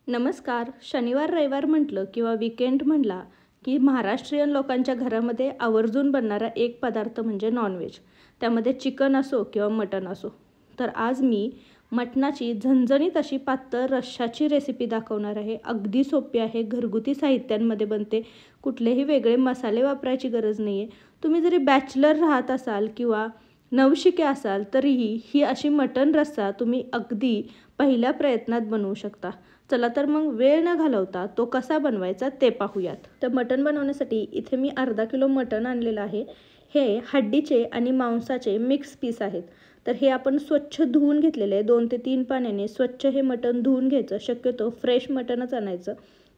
नमस्कार. शनिवार रविवार म्हटलं किंवा वीकेंड म्हणला की महाराष्ट्रीयन लोकांच्या घरामध्ये आवर्जून बनणारा एक पदार्थ म्हणजे नॉनव्हेज. त्यामध्ये चिकन असो किंवा मटण असो. तर आज मी मटणाची झणझणीत अशी पातळ रश्शाची रेसिपी दाखवणार आहे. अगदी सोपी आहे, घरगुती साहित्यांमध्ये बनते, कुठलेही वेगळे मसाले वापरायची गरज नाही आहे. तुम्ही जरी बॅचलर राहत असाल किंवा नवशिके असाल तरीही ही अशी मटण रस्सा तुम्ही अगदी पहिल्या प्रयत्नात बनवू शकता. चला तर मग वेळ न घालवता तो कसा बनवायचा ते पाहूयात. तर मटण बनवण्यासाठी इथे मी अर्धा किलो मटण आणलेलं आहे. हे हड्डीचे आणि मांसाचे मिक्स पीस आहेत. तर हे आपण स्वच्छ धुवून घेतलेले आहे. 2 ते 3 पाण्याने स्वच्छ हे मटण धुवून घ्यायचं. शक्यतो फ्रेश मटणच आणायचं.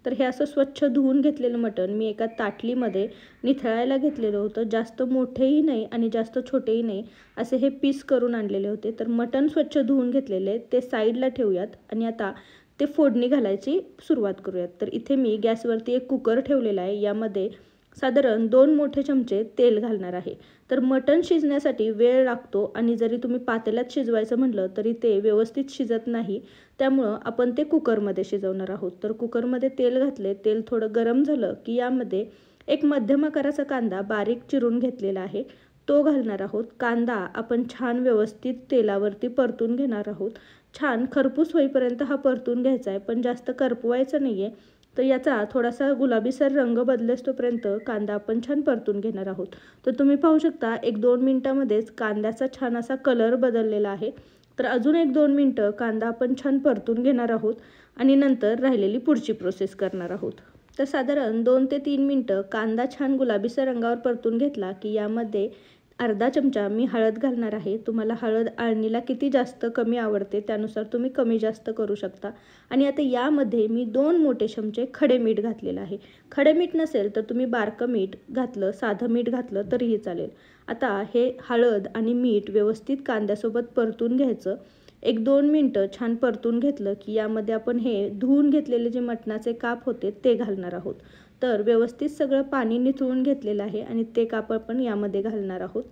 तर हे असं स्वच्छ धुवून घेतलेलं मटण मी एका ताटलीमध्ये निथळायला घेतलेलं होतं. जास्त मोठेही नाही आणि जास्त छोटेही नाही असे हे पीस करून आणलेले होते. तर मटण स्वच्छ धुवून घेतलेले ते साईडला ठेवूयात आणि आता ते फोडणी घालायची सुरुवात करूयात. तर इथे मी गॅसवरती एक कुकर ठेवलेला आहे. यामध्ये साधारण 2 मोठे चमचे तेल घालणार आहे. तर मटण शिजण्यासाठी वेळ लागतो आणि जरी तुम्ही पातेल्यात शिजवायचं म्हटलं तरी ते व्यवस्थित शिजत नाही. त्यामुळं आपण ते कुकरमध्ये शिजवणार आहोत. तर कुकरमध्ये तेल घातले. तेल थोडं गरम झालं की यामध्ये एक मध्यम आकाराचा कांदा बारीक चिरून घेतलेला आहे तो घालणार आहोत. कांदा आपण छान व्यवस्थित तेलावरती परतून घेणार आहोत. छान खरपूस होईपर्यंत हा परतून घ्यायचा आहे, पण जास्त करपवायचं नाही आहे. तर याचा थोडासा गुलाबीसर रंग बदलेस तोपर्यंत कांदा आपण छान परतून घेणार आहोत. तर तुम्ही पाहू शकता 1-2 मिनटामध्येच कांद्याचा छान असा कलर बदललेला आहे. तर अजून 1-2 मिनटं कांदा आपण छान परतून घेणार आहोत आणि नंतर राहिलेली पुढची प्रोसेस करणार आहोत. तर साधारण 2 ते 3 मिनटं कांदा छान गुलाबीसर रंगावर परतून घेतला की यामध्ये अर्धा चमचा मी हळद घालणार आहे. तुम्हाला हळद आळणीला किती जास्त कमी आवडते त्यानुसार तुम्ही कमी जास्त करू शकता. आणि आता यामध्ये मी 2 मोठे चमचे खडे मीठ घातलेलं आहे. खडे मीठ नसेल तर तुम्ही बारकं मीठ घातलं, साधं मीठ घातलं तरीही चालेल. आता हे हळद आणि मीठ व्यवस्थित कांद्यासोबत परतून घ्यायचं. 1-2 मिनटं छान परतून घेतलं की यामध्ये आपण हे धुवून घेतलेले जे मटणाचे काप होते ते घालणार आहोत. तर व्यवस्थित सगळं पाणी निथळून घेतलेलं आहे आणि ते काप आपण यामध्ये घालणार आहोत.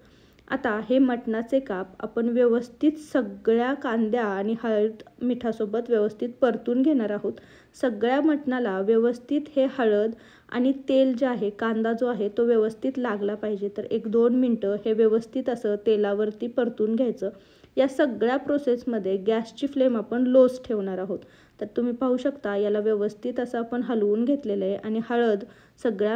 आता हे मटणाचे काप आपण व्यवस्थित सगळ्या कांद्या आणि हळद मिठासोबत व्यवस्थित परतून घेणार आहोत. सगळ्या मटणाला व्यवस्थित हे हळद आणि तेल जे आहे, कांदा जो आहे तो व्यवस्थित लागला पाहिजे. तर 1-2 मिनटं हे व्यवस्थित असं तेलावरती परतून घ्यायचं. या सगळ्या प्रोसेसमध्ये गॅसची फ्लेम आपण लोच ठेवणार आहोत. तर तुम्ही पाहू शकता याला व्यवस्थित असं आपण हलवून घेतलेलं आहे आणि हळद सगळ्या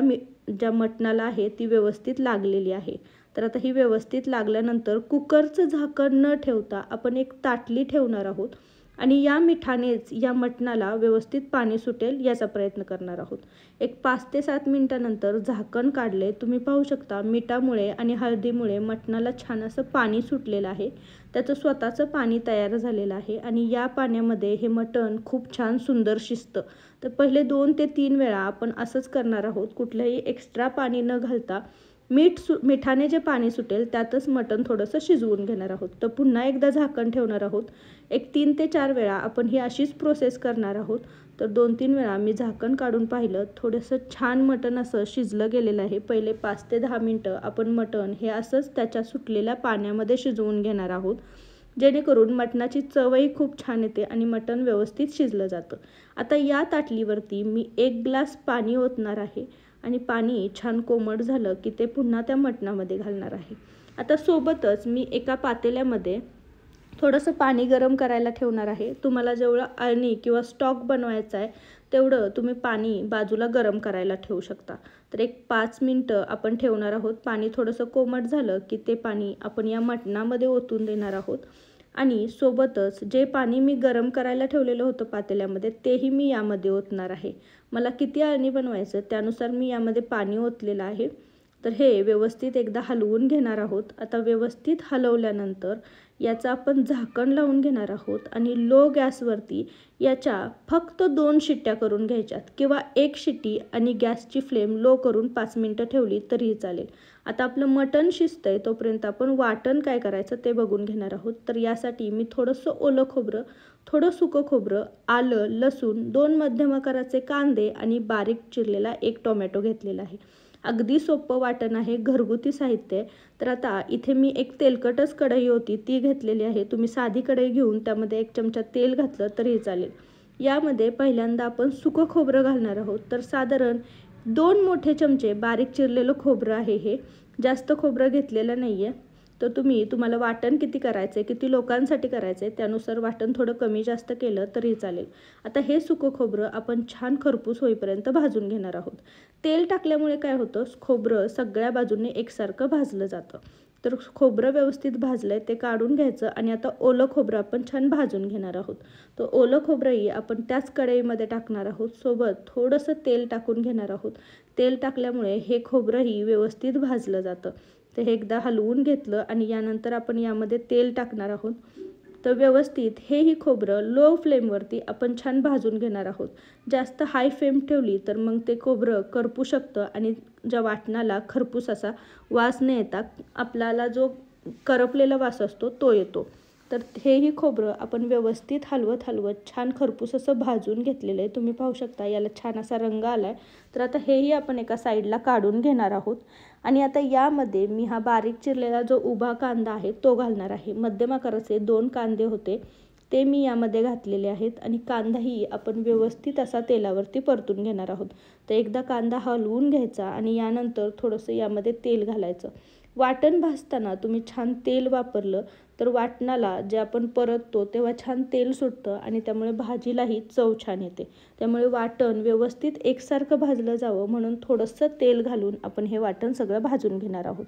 ज्या मटणाला आहे ती व्यवस्थित लागलेली आहे. तर आता ही व्यवस्थित लागल्यानंतर कुकरचं झाकण न ठेवता आपण एक ताटली ठेवणार आहोत आणि या मिठानेच या मटणाला व्यवस्थित पाणी सुटेल याचा प्रयत्न करणार आहोत. एक 5 ते 7 मिनटानंतर झाकण काढले. तुम्ही पाहू शकता मिठामुळे आणि हळदीमुळे मटणाला छान असं पाणी सुटलेलं आहे. त्याचं स्वतःचं पाणी तयार झालेलं आहे आणि या पाण्यामध्ये हे मटण खूप छान सुंदर शिजतं. तर पहिले 2 ते 3 वेळा आपण असंच करणार आहोत. कुठलंही एक्स्ट्रा पाणी न घालता मिठाने जे पाणी सुटेल त्यातच मटण थोडंसं शिजवून घेणार आहोत. तर पुन्हा एकदा झाकण ठेवणार आहोत. एक 3 ते 4 वेळा आपण ही अशीच प्रोसेस करणार आहोत. तर 2-3 वेळा मी झाकण काढून पाहिलं. थोडंसं छान मटण असं शिजलं गेलेलं आहे. पहिले 5 ते 10 मिनटं आपण मटण हे असंच त्याच्या सुटलेल्या पाण्यामध्ये शिजवून घेणार आहोत, जेणेकरून मटणाची चवही खूप छान येते आणि मटण व्यवस्थित शिजलं जातं. आता या ताटलीवरती मी 1 ग्लास पाणी ओतणार आहे आणि पाणी छान कोमट झालं की ते पुन्हा त्या मटणामध्ये घालणार आहे. आता सोबतच मी एका पातेल्यामध्ये थोडंसं पाणी गरम करायला ठेवणार आहे. तुम्हाला जेवढं अळणी किंवा स्टॉक बनवायचा आहे तेवढं तुम्ही पाणी बाजूला गरम करायला ठेवू शकता. तर एक 5 मिनटं आपण ठेवणार आहोत. पाणी थोडंसं कोमट झालं की ते पाणी आपण या मटणामध्ये ओतून देणार आहोत आणि सोबतच जे पाणी मी गरम करायला ठेवलेलं होतं पातेल्यामध्ये तेही मी यामध्ये ओतणार आहे. मला किती अळणी बनवायचं त्यानुसार मी यामध्ये पाणी ओतलेलं आहे. तर हे व्यवस्थित एकदा हलवून घेणार आहोत. आता व्यवस्थित हलवल्यानंतर याचं आपण झाकण लावून घेणार आहोत आणि लो गॅसवरती याच्या फक्त 2 शिट्ट्या करून घ्यायच्यात किंवा 1 शिट्टी आणि गॅसची फ्लेम लो करून 5 मिनटं ठेवली तरीही चालेल. आता आपलं मटण शिजतंय तोपर्यंत आपण वाटण काय करायचं ते बघून घेणार आहोत. तर यासाठी मी थोडंसं ओलं खोबरं, थोडं सुकं खोबरं, आलं, लसूण, 2 मध्यम आकाराचे कांदे आणि बारीक चिरलेला 1 टोमॅटो घेतलेला आहे. अगदी सोपं वाटण आहे, घरगुती साहित्य आहे. तर आता इथे मी एक तेलकटच कढई होती ती घेतलेली आहे. तुम्ही साधी कढई घेऊन त्यामध्ये 1 चमचा तेल घातलं तरीही चालेल. यामध्ये पहिल्यांदा आपण सुकं खोबरं घालणार आहोत. तर साधारण 2 मोठे चमचे बारीक चिरलेलं खोबरं आहे. हे जास्त खोबरं घेतलेलं नाही आहे. तर तुम्हाला वाटण किती करायचं आहे, किती लोकांसाठी करायचं आहे त्यानुसार वाटण थोडं कमी जास्त केलं तरी चालेल. आता हे सुकं खोबरं आपण छान खरपूस होईपर्यंत भाजून घेणार आहोत. तेल टाकल्यामुळे काय होतं, खोबरं सगळ्या बाजूने एकसारखं भाजलं जातं. तर खोबरं व्यवस्थित भाजलं आहे ते काढून घ्यायचं आणि आता ओलं खोबरं आपण छान भाजून घेणार आहोत. तर ओलं खोबरंही आपण त्याच कढईमध्ये टाकणार आहोत. सोबत थोडंसं तेल टाकून घेणार आहोत. तेल टाकल्यामुळे हे खोबरंही व्यवस्थित भाजलं जातं. तर हे एकदा हलवून घेतलं आणि यानंतर आपण यामध्ये तेल टाकणार आहोत. तर व्यवस्थित हेही खोबरं लो फ्लेमवरती आपण छान भाजून घेणार आहोत. जास्त हाय फ्लेम ठेवली तर मग ते खोबरं करपू शकतं आणि ज्या वाटणाला खरपूस असा वास न येता आपल्याला जो करपलेला वास असतो तो येतो. तर हेही खोबरं आपण व्यवस्थित हलवत छान खरपूस असं भाजून घेतलेलं आहे. तुम्ही पाहू शकता याला छान असा रंग आला आहे. तर आता हेही आपण एका साईडला काढून घेणार आहोत. आणि आता यामध्ये मी हा बारीक चिरलेला जो उभा कांदा आहे तो घालणार आहे. मध्यम आकाराचे 2 कांदे होते ते मी यामध्ये घातलेले आहेत आणि कांदाही आपण व्यवस्थित असा तेलावरती परतून घेणार आहोत. तर एकदा कांदा हलवून घ्यायचा आणि यानंतर थोडंसं यामध्ये तेल घालायचं. वाटण भाजताना तुम्ही छान तेल वापरलं तर वाटणाला जे आपण परततो तेव्हा छान तेल सुटतं आणि त्यामुळे भाजीलाही चव छान येते. त्यामुळे वाटण व्यवस्थित एकसारखं भाजलं जावं म्हणून थोडंसं तेल घालून आपण हे वाटण सगळं भाजून घेणार आहोत.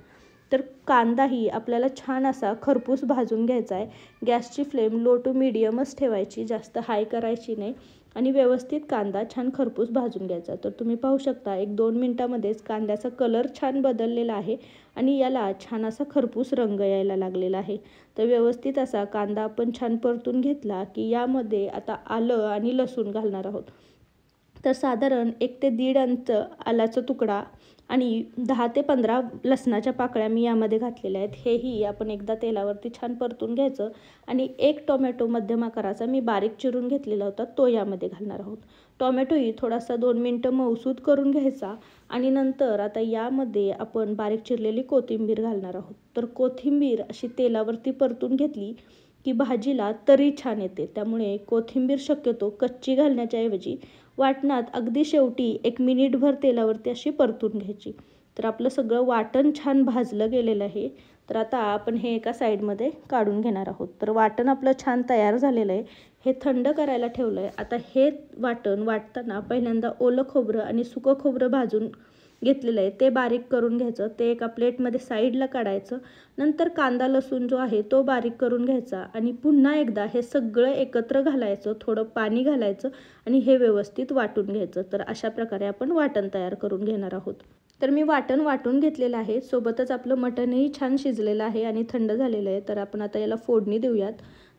तर कांदाही आपल्याला छान असा खरपूस भाजून घ्यायचा आहे. गॅसची फ्लेम लो टू मीडियमच ठेवायची, जास्त हाय करायची नाही आणि व्यवस्थित कांदा छान खरपूस भाजून घ्यायचा. तर तुम्ही पाहू शकता 1-2 मिनटामध्येच कांद्याचा कलर छान बदललेला आहे आणि याला छान असा खरपूस रंग यायला लागलेला आहे. तर व्यवस्थित असा कांदा आपण छान परतून घेतला की यामध्ये आता आलं आणि लसूण घालणार आहोत. तर साधारण 1 ते 1.5 इंच आल्याचा तुकडा आणि 10 ते 15 लसणाच्या पाकळ्या मी यामध्ये घातलेल्या आहेत. हेही आपण एकदा तेलावरती छान परतून घ्यायचं आणि 1 टोमॅटो मध्यम आकाराचा मी बारीक चिरून घेतलेला होता तो यामध्ये घालणार आहोत. टोमॅटोही थोडासा 2 मिनटं मऊसूद करून घ्यायचा आणि नंतर आता यामध्ये आपण बारीक चिरलेली कोथिंबीर घालणार आहोत. तर कोथिंबीर अशी तेलावरती परतून घेतली की भाजीला तरी छान येते. त्यामुळे कोथिंबीर शक्यतो कच्ची घालण्याच्या ऐवजी वाटणात अगदी शेवटी 1 मिनिटभर तेलावरती अशी परतून घ्यायची. तर आपलं सगळं वाटण छान भाजलं गेलेलं आहे. तर आता आपण हे एका साईडमध्ये काढून घेणार आहोत. तर वाटण आपलं छान तयार झालेलं आहे. हे थंड करायला ठेवलं आहे. आता हे वाटण वाटताना पहिल्यांदा ओलं खोबरं आणि सुकं खोबरं भाजून घेतलेलं आहे ते बारीक करून घ्यायचं. ते एका प्लेटमध्ये साईडला काढायचं. नंतर कांदा लसूण जो आहे तो बारीक करून घ्यायचा आणि पुन्हा एकदा हे सगळं एकत्र घालायचं. थोडं पाणी घालायचं आणि हे व्यवस्थित वाटून घ्यायचं. तर अशा प्रकारे आपण वाटण तयार करून घेणार आहोत. तर मी वाटण वाटून घेतलेलं आहे. सोबतच आपलं मटणही छान शिजलेलं आहे आणि थंड झालेलं आहे. तर आपण आता याला फोडणी देऊयात.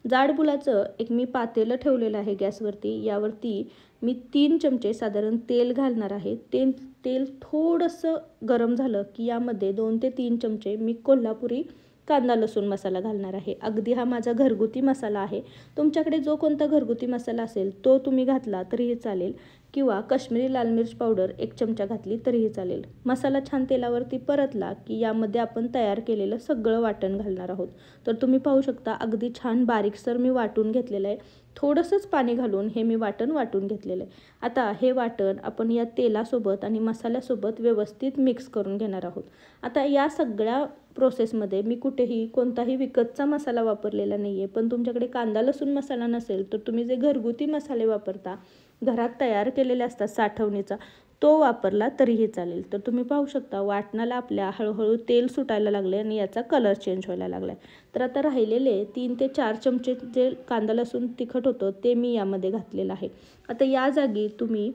जाड बुलाचं एक मी पातेलं ठेवलेलं आहे गॅसवरती. यावरती मी 3 चमचे साधारण तेल घालणार आहे. तेल थोडंसं गरम झालं की यामध्ये 2 ते 3 चमचे मी कोल्हापुरी कांदा लसूण मसाला घालणार आहे. अगदी हा माझा घरगुती मसाला आहे. तुमच्याकडे जो कोणता घरगुती मसाला असेल तो तुम्ही घातला तरीही चालेल किंवा काश्मीरी लाल मिर्च पावडर 1 चमचा घातली तरीही चालेल. मसाला छान तेलावरती परतला की यामध्ये आपण तयार केलेलं सगळं वाटण घालणार आहोत. तर तुम्ही पाहू शकता अगदी छान बारीकसर मी वाटून घेतलेलं आहे. थोडंसंच पाणी घालून हे मी वाटण वाटून घेतलेलं आहे. आता हे वाटण आपण या तेलासोबत आणि मसाल्यासोबत व्यवस्थित मिक्स करून घेणार आहोत. आता या सगळ्या प्रोसेसमध्ये मी कुठेही कोणताही विकतचा मसाला वापरलेला नाही आहे. पण तुमच्याकडे कांदा लसूण मसाला नसेल तर तुम्ही जे घरगुती मसाले वापरता, घरात तयार केलेले असतात साठवणीचा, तो वापरला तरीही चालेल. तर तुम्ही पाहू शकता वाटणाला आपल्या हळूहळू तेल सुटायला लागले आणि याचा कलर चेंज व्हायला लागला आहे. तर आता राहिलेले 3 ते 4 चमचे जे कांदा लसूण तिखट होतं ते मी यामध्ये घातलेलं आहे. आता या जागी तुम्ही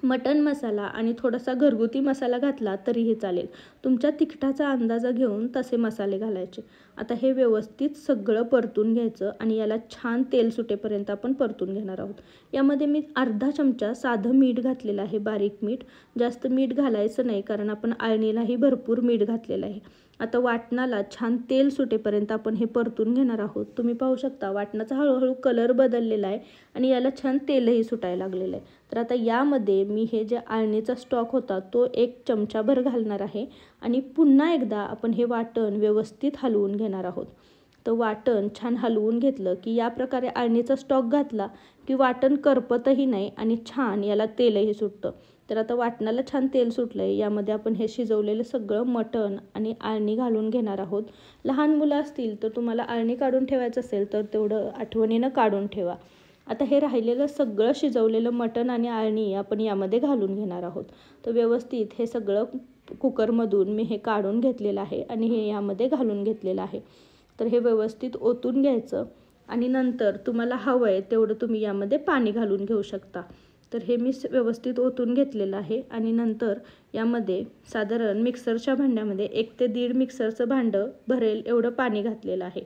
मटण मसाला आणि थोडासा घरगुती मसाला घातला तरीही चालेल. तुमच्या तिखटाचा अंदाजा घेऊन तसे मसाले घालायचे. आता हे व्यवस्थित सगळं परतून घ्यायचं आणि याला छान तेल सुटेपर्यंत आपण परतून घेणार आहोत. यामध्ये मी अर्धा चमचा साधं मीठ घातलेलं आहे, बारीक मीठ. जास्त मीठ घालायचं नाही कारण आपण आळणीलाही भरपूर मीठ घातलेलं आहे. आता वाटणाला छान तेल सुटेपर्यंत आपण हे परतून घेणार आहोत. तुम्ही पाहू शकता वाटणाचा हळूहळू कलर बदललेला आहे आणि याला छान तेलही सुटायला लागलेलं आहे. तर आता यामध्ये मी हे जे आळणीचा स्टॉक होता तो 1 चमचाभर घालणार आहे आणि पुन्हा एकदा आपण हे वाटण व्यवस्थित हलवून घेणार आहोत. तर वाटण छान हलवून घेतलं की या प्रकारे आळणीचा स्टॉक घातला की वाटण करपतही नाही आणि छान याला तेलही सुटतं. तर आता वाटणाला छान तेल सुटलं आहे. यामध्ये आपण हे शिजवलेलं सगळं मटण आणि अळणी घालून घेणार आहोत. लहान मुलं असतील तर तुम्हाला अळणी काढून ठेवायचं असेल तर तेवढं आठवणीनं काढून ठेवा. आता हे राहिलेलं सगळं शिजवलेलं मटण आणि अळणी आपण यामध्ये घालून घेणार आहोत. तर व्यवस्थित हे सगळं कुकरमधून मी हे काढून घेतलेलं आहे आणि हे यामध्ये घालून घेतलेलं आहे. तर हे व्यवस्थित ओतून घ्यायचं आणि नंतर तुम्हाला हवं आहे तेवढं तुम्ही यामध्ये पाणी घालून घेऊ शकता. तर हे मी व्यवस्थित ओतून घेतलेलं आहे आणि नंतर यामध्ये साधारण मिक्सरच्या भांड्यामध्ये 1 ते 1.5 मिक्सरचं भांडं भरेल एवढं पाणी घातलेलं आहे.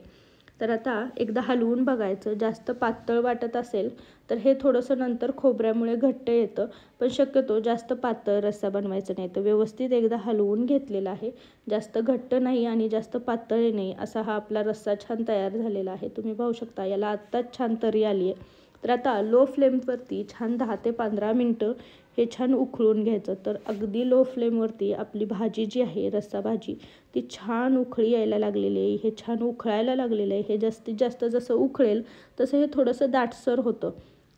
तर आता एकदा हलवून बघायचं. जास्त पातळ वाटत असेल तर हे थोडंसं नंतर खोबऱ्यामुळे घट्ट येतं, पण शक्यतो जास्त पातळ रस्सा बनवायचा नाही. तर व्यवस्थित एकदा हलवून घेतलेला आहे. जास्त घट्ट नाही आणि जास्त पातळ नाही असा हा आपला रस्सा छान तयार झालेला आहे. तुम्ही पाहू शकता याला आत्ताच छान तरी आली आहे. तर आता लो फ्लेमवरती छान 10 ते 15 मिनटं हे छान उकळून घ्यायचं. तर अगदी लो फ्लेमवरती आपली भाजी जी आहे रस्सा भाजी ती छान उकळी यायला लागलेली आहे. हे छान उकळायला लागलेलं आहे. हे जास्तीत जास्त जसं उकळेल तसं हे थोडंसं दाटसर होतं.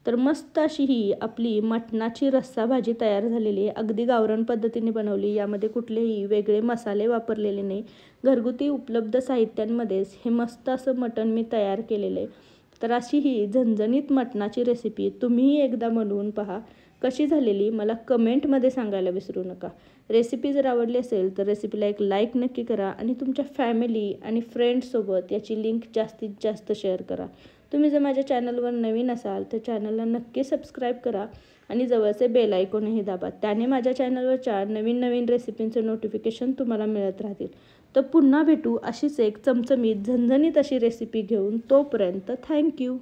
तर मस्त अशी ही आपली मटणाची रस्सा भाजी तयार झालेली आहे. अगदी गावरान पद्धतीने बनवली. यामध्ये कुठलेही वेगळे मसाले वापरलेले नाही. घरगुती उपलब्ध साहित्यांमध्येच हे मस्त असं मटण मी तयार केलेलं आहे. तर अशी ही झणझणीत मटणाची रेसिपी तुम्हीही एकदा बनवून पहा. कशी झालेली मला कमेंटमध्ये सांगायला विसरू नका. रेसिपी जर आवडली असेल तर रेसिपीला एक लाईक नक्की करा आणि तुमच्या फॅमिली आणि फ्रेंड्ससोबत याची लिंक जास्तीत जास्त शेअर करा. तुम्ही जर माझ्या चॅनलवर नवीन असाल तर चॅनलला नक्की सबस्क्राईब करा आणि जवळचे बेल आयकॉनही दाबा. त्याने माझ्या चॅनलवरच्या नवीन नवीन रेसिपींचं नोटिफिकेशन तुम्हाला मिळत राहतील. तर पुन्हा भेटू अशीच एक चमचमीत झणझणीत अशी रेसिपी घेऊन. तोपर्यंत थँक्यू.